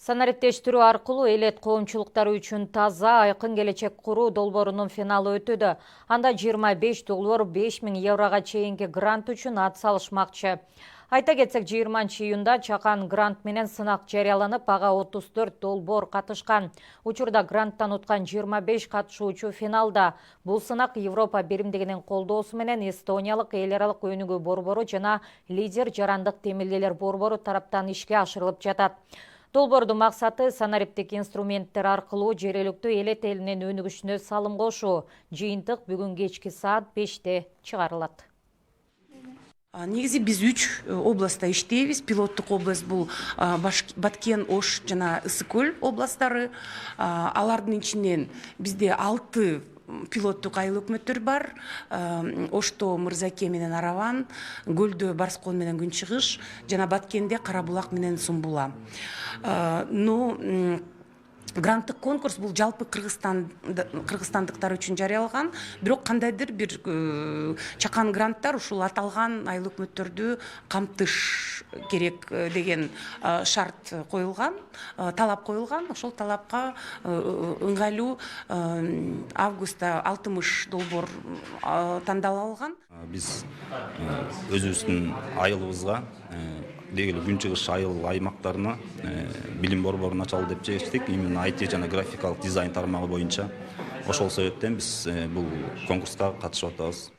Санариптештирүү аркылуу элет коомчулуктары үчүн таза, айкын келечек куруу долбоорунун финалы өтүүдө. Анда 25 долбоор 5000 еврога чейинки грант үчүн ат салышмакчы. Айта кетсек, 20-июнда чакан грант менен сынак жарыяланып, ага 34 долбоор катышкан. Учурда гранттан уткан 25 катышуучу финалда. Бул сынак Европа биримдигинин колдоосу менен Эстониялык эл аралык өнүгүү борбору жана Лидер жарандык темилделер борбору тараптан ишке ашырылып жатат. Долбоордун максаты санариптик инструменттер аркылуу жергиликтүү элет элинин өнүгүшүнө салым кошуу. Жыйынтык бүгүн кечки саат 5-те чыгарылат. Негизи биз 3 областта иштейбиз. Пилоттук область бул Баткен, Ош жана Ысык-Көл областтары. Алардын ичинен бизде 6 пилоттук айыл өкмөттөр бар. Ошто Мырзаке менен Араван, Көлдө Барскон менен Күнчыгыш, жана Баткенде Карабулак менен Сумбула. Гранттык конкурс бул жалпы кыргызстандыктар үчүн жарыяланган, бирок кандайдыр бир чакан гранттар ушул аталган айыл өкмөттөрдү камтыш керек деген шарт коюлган, талап коюлган. Ошол талапка ыңгайлуу августта 60 долбоор тандалып алган. Биз өзүбүздүн айылыбызга дегеле Күнчыгыш айыл аймактарына билим борборун ачалы деп чечтик. Именно IT жана графикалык дизайн тармагы боюнча. Ошол себептен биз бул конкурска катышып атабыз.